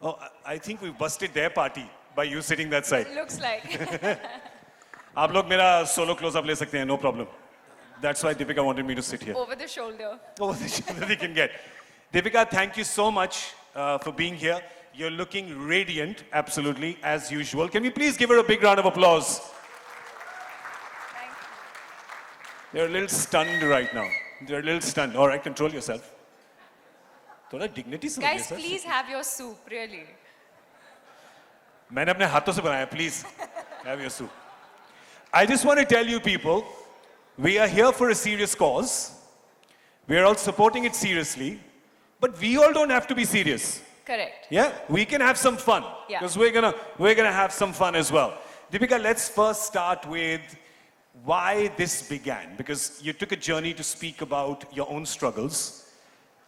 Oh, I think we busted their party by you sitting that side. It looks like. आप लोग मेरा solo close-up ले सकते हैं, no problem. That's why Deepika wanted me to sit here. Over the shoulder. Over the shoulder they can get. Deepika, thank you so much for being here. You're looking radiant, absolutely, as usual. Can we please give her a big round of applause? Thank you. They're a little stunned right now. They're a little stunned. All right, control yourself. थोड़ा dignity से Guys, रहिए, sir. please have your soup, really. मैंने अपने हाथों से बनाया, please have your soup. I just want to tell you people, we are here for a serious cause. We are all supporting it seriously, but we all don't have to be serious. Correct. Yeah, we can have some fun Yeah. because we're gonna have some fun as well. Deepika, let's first start with why this began, because you took a journey to speak about your own struggles.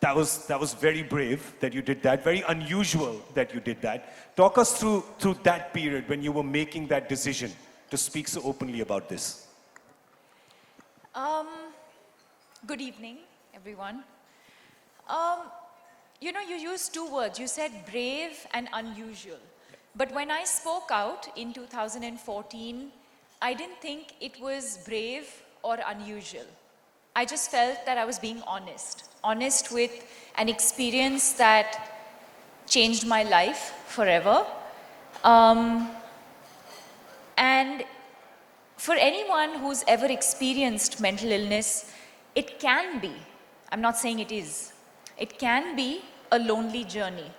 That was very brave that you did that, very unusual that you did that. Talk us through that period when you were making that decision to speak so openly about this. Good evening, everyone. You know, you used two words. You said brave and unusual. But when I spoke out in 2014, I didn't think it was brave or unusual. I just felt that I was being honest with an experience that changed my life forever. And for anyone who's ever experienced mental illness, it can be, I'm not saying it is, it can be a lonely journey.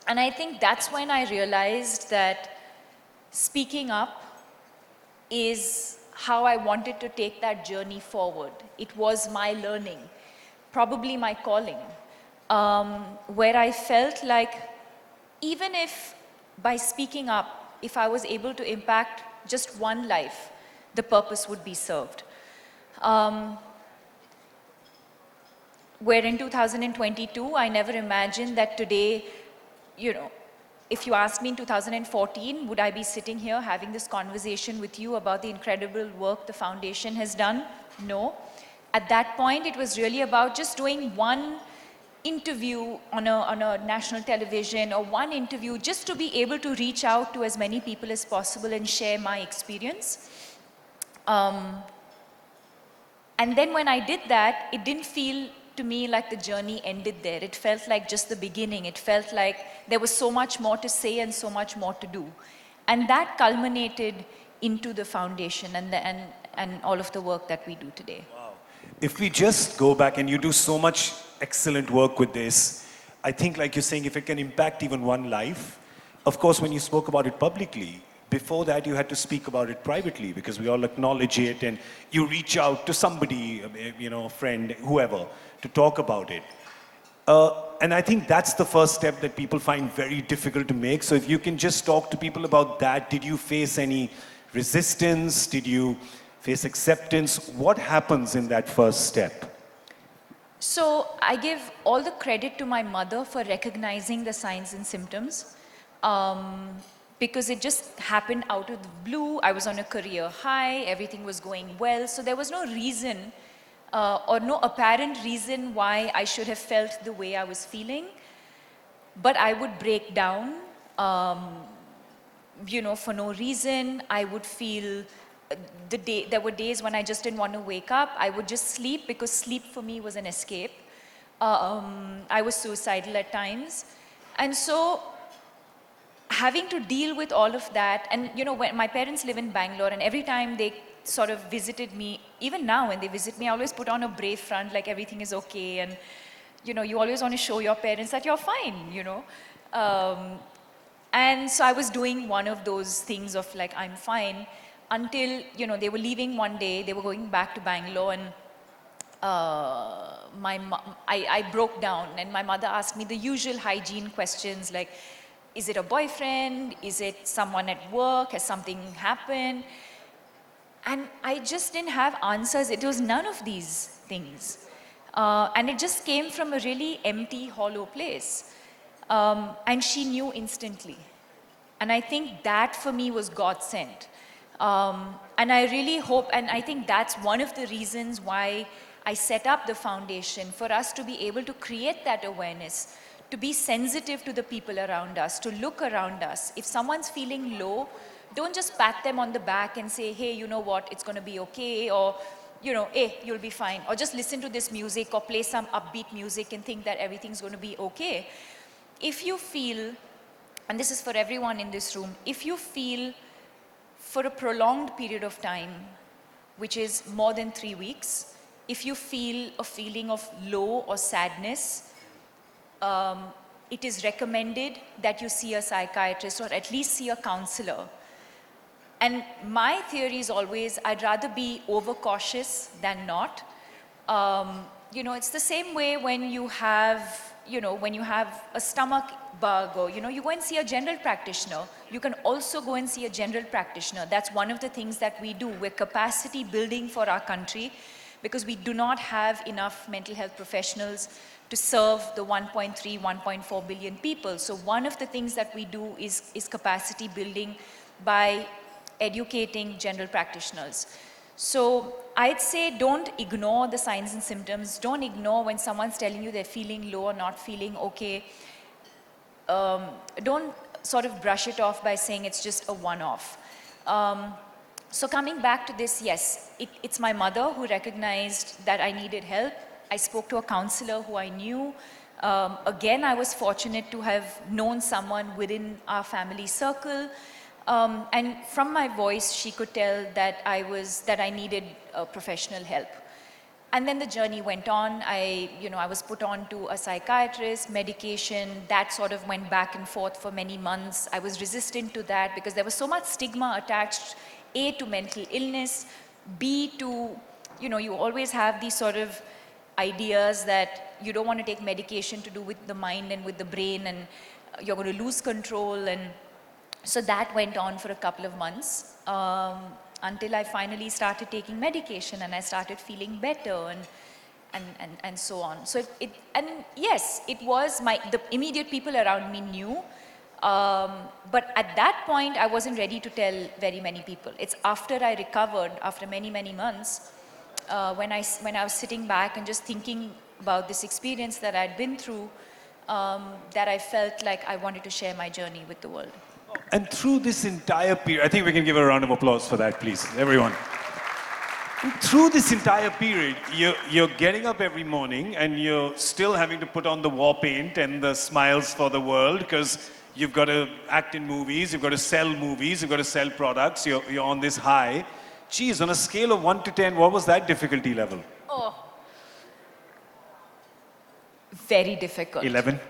And I think that's when I realized that speaking up is how I wanted to take that journey forward. It was my learning, probably my calling, where I felt like even if by speaking up, if I was able to impact just one life, the purpose would be served. Where in 2022, I never imagined that today, you know, if you asked me in 2014, would I be sitting here having this conversation with you about the incredible work the foundation has done? No. At that point, it was really about just doing one interview on a national television or one interview just to be able to reach out to as many people as possible and share my experience. And then when I did that, it didn't feel to me like the journey ended there. It felt like just the beginning. It felt like there was so much more to say and so much more to do. And that culminated into the foundation and all of the work that we do today. Wow. If we just go back, and you do so much excellent work with this, I think like you're saying, if it can impact even one life, of course, when you spoke about it publicly, before that you had to speak about it privately because we all acknowledge it and you reach out to somebody, you know, a friend, whoever, to talk about it. And I think that's the first step that people find very difficult to make. So if you can just talk to people about that, did you face any resistance? Did you face acceptance? What happens in that first step? So I give all the credit to my mother for recognizing the signs and symptoms. Because it just happened out of the blue. I was on a career high, everything was going well, so there was no reason or no apparent reason why I should have felt the way I was feeling. But I would break down, you know, for no reason. I would feel, there were days when I just didn't want to wake up. I would just sleep because sleep for me was an escape. I was suicidal at times. And so, having to deal with all of that, and you know, when my parents live in Bangalore, and every time they sort of visited me, even now when they visit me, I always put on a brave front, like everything is okay, and you know, you always want to show your parents that you're fine, you know. And so I was doing one of those things of like, I'm fine, until, you know, they were leaving one day, they were going back to Bangalore, and I broke down, and my mother asked me the usual hygiene questions like, is it a boyfriend? Is it someone at work? Has something happened? And I just didn't have answers. It was none of these things. And it just came from a really empty, hollow place. And she knew instantly. And I think that for me was God sent. And I really hope, and I think that's one of the reasons why I set up the foundation, for us to be able to create that awareness, to be sensitive to the people around us, to look around us. If someone's feeling low, don't just pat them on the back and say, hey, you know what, it's going to be okay, or, you know, hey, you'll be fine. Or just listen to this music or play some upbeat music and think that everything's going to be okay. If you feel, and this is for everyone in this room, if you feel for a prolonged period of time, which is more than 3 weeks, if you feel a feeling of low or sadness, it is recommended that you see a psychiatrist or at least see a counselor. And my theory is always, I'd rather be overcautious than not. You know, it's the same way when you have, you know, when you have a stomach bug or, you know, you go and see a general practitioner. You can also go and see a general practitioner. That's one of the things that we do. We're capacity building for our country because we do not have enough mental health professionals to serve the 1.3, 1.4 billion people. So one of the things that we do is capacity building by educating general practitioners. So I'd say don't ignore the signs and symptoms. Don't ignore when someone's telling you they're feeling low or not feeling okay. Don't sort of brush it off by saying it's just a one-off. So coming back to this, yes, it's my mother who recognized that I needed help. I spoke to a counselor who I knew. Again, I was fortunate to have known someone within our family circle. And from my voice, she could tell that I needed professional help. And then the journey went on. I was put on to a psychiatrist, medication, that sort of went back and forth for many months. I was resistant to that because there was so much stigma attached, A, to mental illness, B, to, you know, you always have these sort of ideas that you don't want to take medication to do with the mind and with the brain, and you're going to lose control. And so that went on for a couple of months until I finally started taking medication and I started feeling better and so on. So and yes, it was the immediate people around me knew, but at that point I wasn't ready to tell very many people. It's after I recovered, after many, many months, when I was sitting back and just thinking about this experience that I'd been through, that I felt like I wanted to share my journey with the world. And through this entire period, I think we can give a round of applause for that, please, everyone. And through this entire period, you're getting up every morning and you're still having to put on the war paint and the smiles for the world because you've got to act in movies, you've got to sell movies, you've got to sell products, you're on this high. Geez, on a scale of 1 to 10, what was that difficulty level? Oh, very difficult. 11?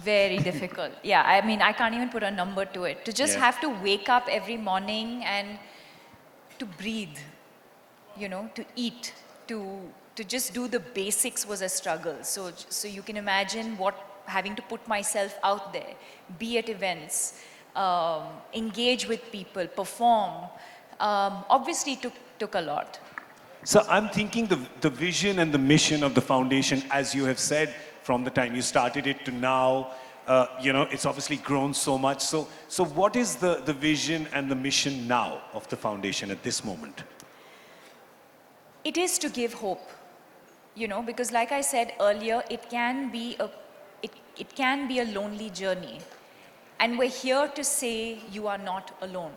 Very difficult. Yeah, I mean, I can't even put a number to it. To just have to wake up every morning and to breathe, you know, to eat, to just do the basics was a struggle. So you can imagine having to put myself out there, be at events, engage with people, perform. Obviously took a lot. So I'm thinking the vision and the mission of the foundation, as you have said, from the time you started it to now, you know, it's obviously grown so much. So what is the vision and the mission now of the foundation at this moment? It is to give hope, you know, because like I said earlier, it can be a lonely journey. And we're here to say you are not alone.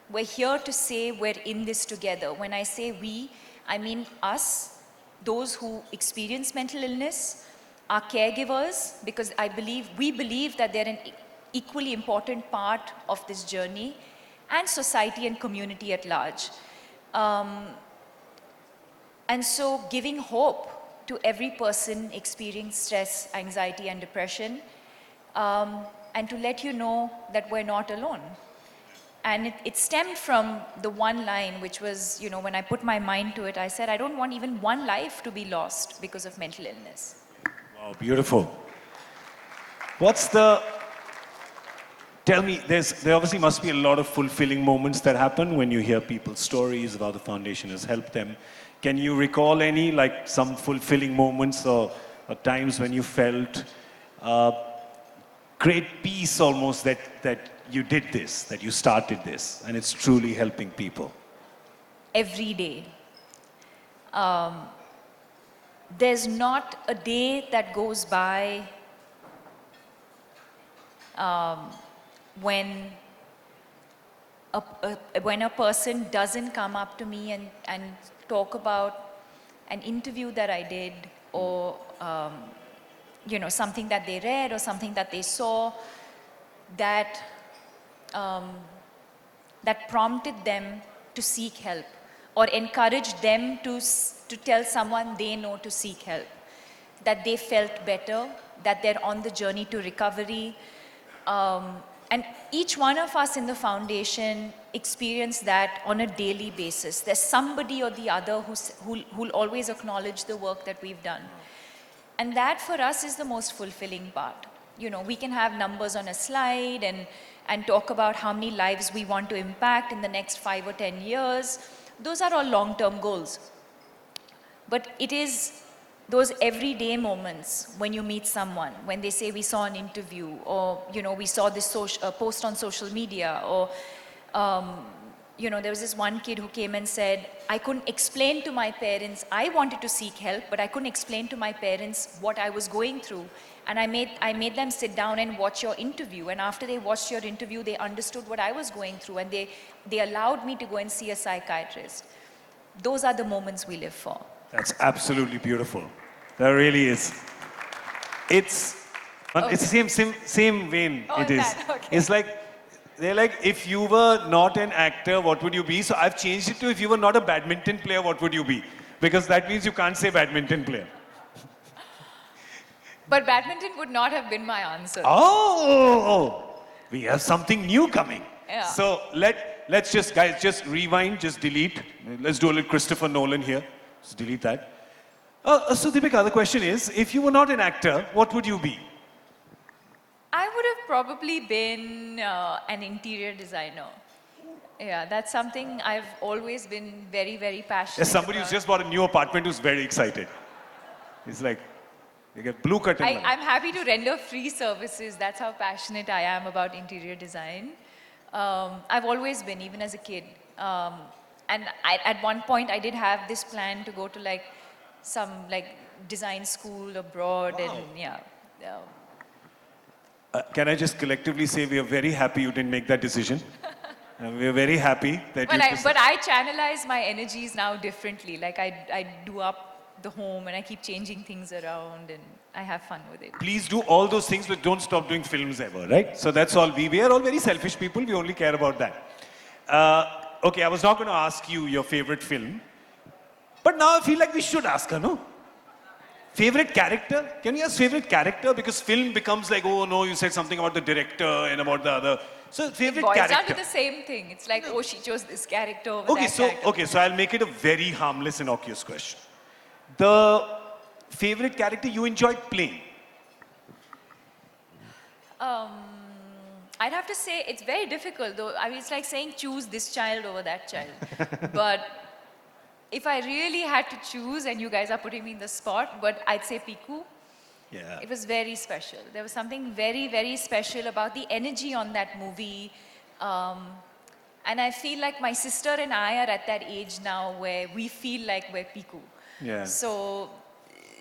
We're here to say we're in this together. When I say we, I mean us, those who experience mental illness, our caregivers, because we believe that they're an equally important part of this journey, and society and community at large. And so giving hope to every person experiencing stress, anxiety, and depression, and to let you know that we're not alone. And it stemmed from the one line, which was, you know, when I put my mind to it, I said, I don't want even one life to be lost because of mental illness. Wow, beautiful. Tell me, there obviously must be a lot of fulfilling moments that happen when you hear people's stories about the foundation has helped them. Can you recall any, like some fulfilling moments or times when you felt great peace almost that you did this, that you started this, and it's truly helping people? Every day. There's not a day that goes by when when a person doesn't come up to me and talk about an interview that I did or something that they read or something that they saw that that prompted them to seek help or encouraged them to tell someone they know to seek help, that they felt better, that they're on the journey to recovery. And each one of us in the foundation experience that on a daily basis. There's somebody or the other who'll always acknowledge the work that we've done. And that for us is the most fulfilling part. We can have numbers on a slide and talk about how many lives we want to impact in the next 5 or 10 years. Those are all long-term goals. But it is those everyday moments when you meet someone, when they say we saw an interview or, we saw this post on social media or, there was this one kid who came and said, I couldn't explain to my parents, I wanted to seek help, but I couldn't explain to my parents what I was going through. And I made them sit down and watch your interview. And after they watched your interview, they understood what I was going through. And they allowed me to go and see a psychiatrist. Those are the moments we live for. That's absolutely beautiful. That really is. It's the same vein. Oh, it is. that, okay. It's like, they're like, if you were not an actor, what would you be? So I've changed it to, if you were not a badminton player, what would you be? Because that means you can't say badminton player. But badminton would not have been my answer. Oh, we have something new coming. Yeah. So let's just, guys, just rewind, just delete. Let's do a little Christopher Nolan here. Just delete that. So Deepika, the question is, if you were not an actor, what would you be? I would have probably been an interior designer. Yeah, that's something I've always been very, very passionate There's somebody about. who's just bought a new apartment who's very excited. He's like, you get blue curtain. I'm happy to render free services. That's how passionate I am about interior design. I've always been, even as a kid. And at one point, I did have this plan to go to some design school abroad. Wow. And yeah. Can I just collectively say we are very happy you didn't make that decision? We are very happy that But I channelize my energies now differently. I do up the home and I keep changing things around and I have fun with it. Please do all those things, but don't stop doing films ever, right? So that's all. We are all very selfish people. We only care about that. Okay, I was not going to ask you your favorite film, but now I feel like we should ask her, no? Favorite character? Can we ask favorite character? Because film becomes like, oh no, you said something about the director and about the other. So favorite It boils character. down to the same thing. It's like, oh, she chose this character over that character. Okay, so I'll make it a very harmless, innocuous question. The favorite character you enjoyed playing? I'd have to say it's very difficult though. I mean, it's like saying choose this child over that child. But if I really had to choose, and you guys are putting me in the spot, but I'd say Piku. Yeah. It was very special. There was something very, very special about the energy on that movie. And I feel like my sister and I are at that age now where we feel like we're Piku. Yeah. So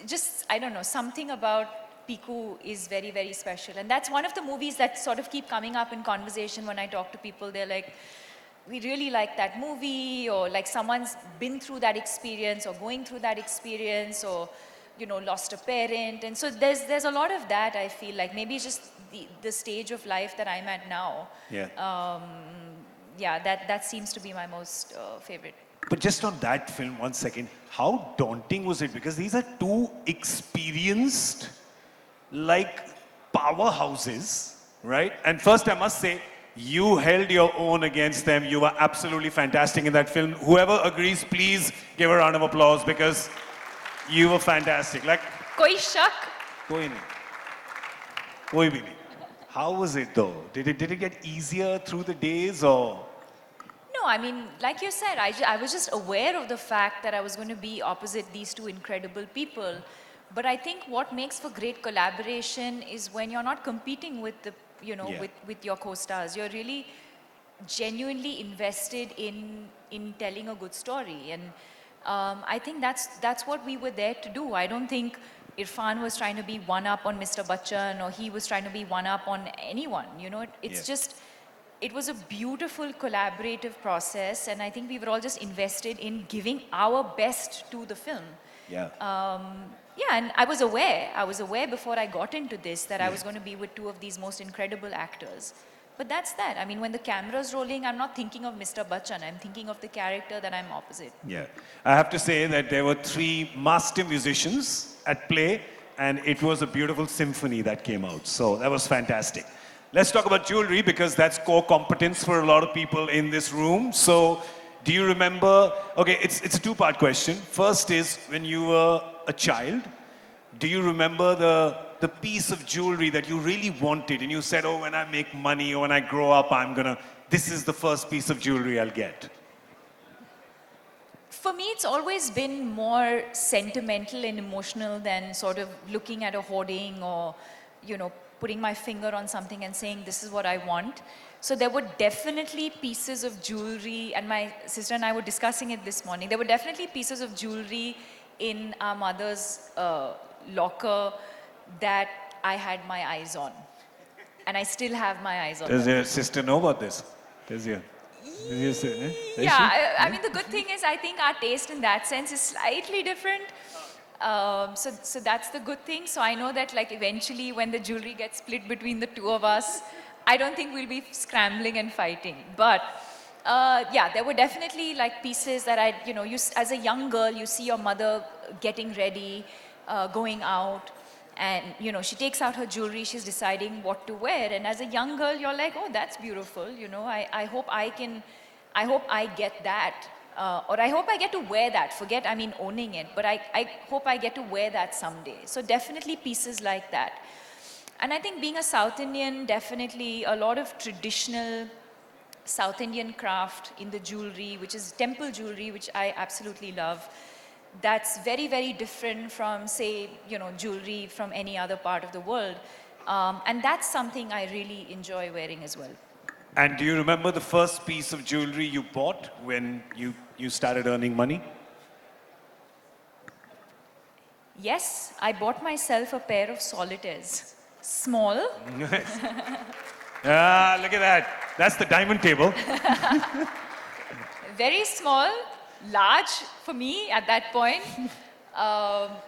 just, I don't know, something about Piku is very, very special. And that's one of the movies that sort of keep coming up in conversation when I talk to people. They're like, we really like that movie, or like someone's been through that experience or going through that experience, or lost a parent. And so there's a lot of that, I feel like. Maybe it's just the stage of life that I'm at now. Yeah. Yeah, that seems to be my most favorite. But just on that film, 1 second, how daunting was it? Because these are two experienced, powerhouses, right? And first I must say, you held your own against them. You were absolutely fantastic in that film. Whoever agrees, please give a round of applause because you were fantastic. Koi shak? Koi nahi. Koi bhi nahi. How was it though? Did it get easier through the days or? No, I mean, like you said, I was just aware of the fact that I was going to be opposite these two incredible people. But I think what makes for great collaboration is when you're not competing with with your co-stars. You're really genuinely invested in telling a good story. And I think that's what we were there to do. I don't think Irfan was trying to be one up on Mr. Bachchan, or he was trying to be one up on anyone. You know, it's Yeah. just, it was a beautiful collaborative process, and I think we were all just invested in giving our best to the film. Yeah. Yeah, and I was aware before I got into this that I was going to be with two of these most incredible actors. But that's that. I mean, when the camera's rolling, I'm not thinking of Mr. Bachchan. I'm thinking of the character that I'm opposite. Yeah. I have to say that there were 3 master musicians at play, and it was a beautiful symphony that came out. So that was fantastic. Let's talk about jewelry because that's core competence for a lot of people in this room. So do you remember? Okay, it's a 2-part question. First is when you were a child, do you remember the piece of jewelry that you really wanted and you said, oh, when I make money or when I grow up, this is the first piece of jewelry I'll get? For me, it's always been more sentimental and emotional than sort of looking at a hoarding or, you know, putting my finger on something and saying, this is what I want. So there were definitely pieces of jewelry, and my sister and I were discussing it this morning. There were definitely pieces of jewelry in our mother's locker that I had my eyes on. And I still have my eyes on Does them. your sister know about this? Does your sister? Does Yeah, she? I mean, the good thing is I think our taste in that sense is slightly different. So that's the good thing. So I know that like eventually when the jewelry gets split between the two of us, I don't think we'll be scrambling and fighting. But yeah, there were definitely like pieces that as a young girl, you see your mother getting ready, going out. And, you know, she takes out her jewelry, she's deciding what to wear. And as a young girl, you're like, oh, that's beautiful. You know, I hope I get that. Or I hope I get to wear that. Forget, I mean, owning it. But I hope I get to wear that someday. So definitely pieces like that. And I think being a South Indian, definitely a lot of traditional South Indian craft in the jewelry, which is temple jewelry, which I absolutely love. That's very, very different from, say, you know, jewelry from any other part of the world. And that's something I really enjoy wearing as well. And do you remember the first piece of jewelry you bought when you started earning money? Yes, I bought myself a pair of solitaires. Small. Ah, look at that. That's the diamond table. Very small, large for me at that point.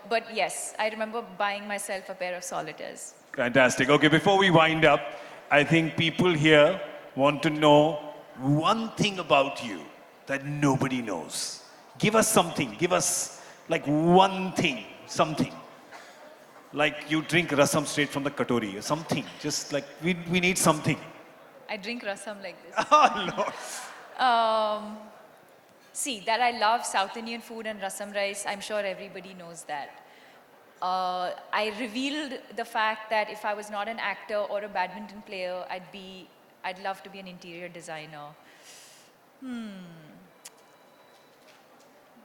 But yes, I remember buying myself a pair of solitaires. Fantastic. Okay, before we wind up, I think people here want to know one thing about you that nobody knows. Give us something. Give us like one thing, something. Like you drink rasam straight from the katori or something. Just like we need something. I drink rasam like this. Oh, Lord. See, that I love South Indian food and rasam rice, I'm sure everybody knows that. I revealed the fact that if I was not an actor or a badminton player, I'd love to be an interior designer.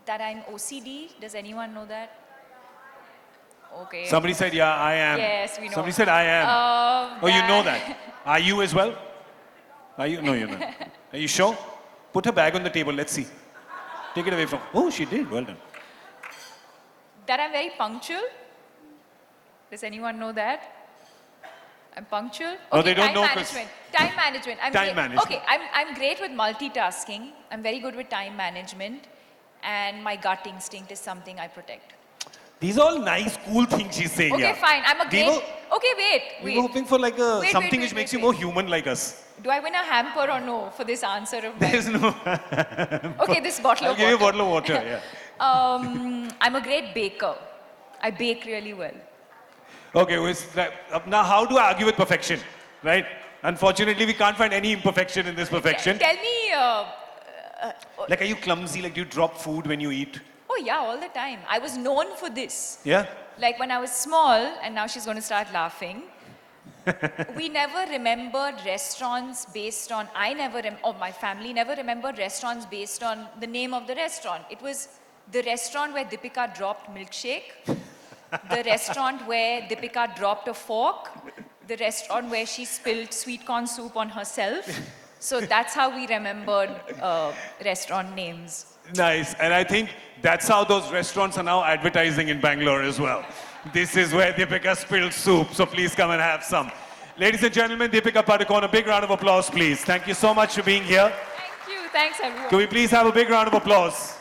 That I'm OCD, does anyone know that? Okay. Somebody said, yeah, I am. Yes, we know. Somebody said, I am. Oh, you know that. Are you as well? Are you? No, you're not. Are you sure? Put her bag on the table. Let's see. Take it away from. Oh, she did. Well done. That I'm very punctual. Does anyone know that? I'm punctual. Oh, they don't know 'cause- management. Time management. Time management. Okay, I'm great with multitasking. I'm very good with time management, and my gut instinct is something I protect. These are all nice, cool things she's saying. Okay, yeah. fine. I'm a We great. were- Okay, wait. We were hoping for like a Wait, something wait, which wait, makes wait, you more human like us. Do I win a hamper or no for this answer of mine? There's no. Okay, this bottle I'll of give you a water. bottle of water. Yeah. I'm a great baker. I bake really well. Okay. Now, how do I argue with perfection? Right. Unfortunately, we can't find any imperfection in this perfection. Tell me. Like, are you clumsy? Like, do you drop food when you eat? Oh yeah, all the time. I was known for this. Yeah. Like when I was small, and now she's going to start laughing. We never remembered restaurants based on, or my family never remembered restaurants based on the name of the restaurant. It was the restaurant where Deepika dropped milkshake, the restaurant where Deepika dropped a fork, the restaurant where she spilled sweet corn soup on herself. So that's how we remembered restaurant names. Nice. And I think that's how those restaurants are now advertising in Bangalore as well. This is where Deepika spilled soup, so please come and have some. Ladies and gentlemen, Deepika Padukone, a big round of applause, please. Thank you so much for being here. Thank you. Thanks, everyone. Can we please have a big round of applause?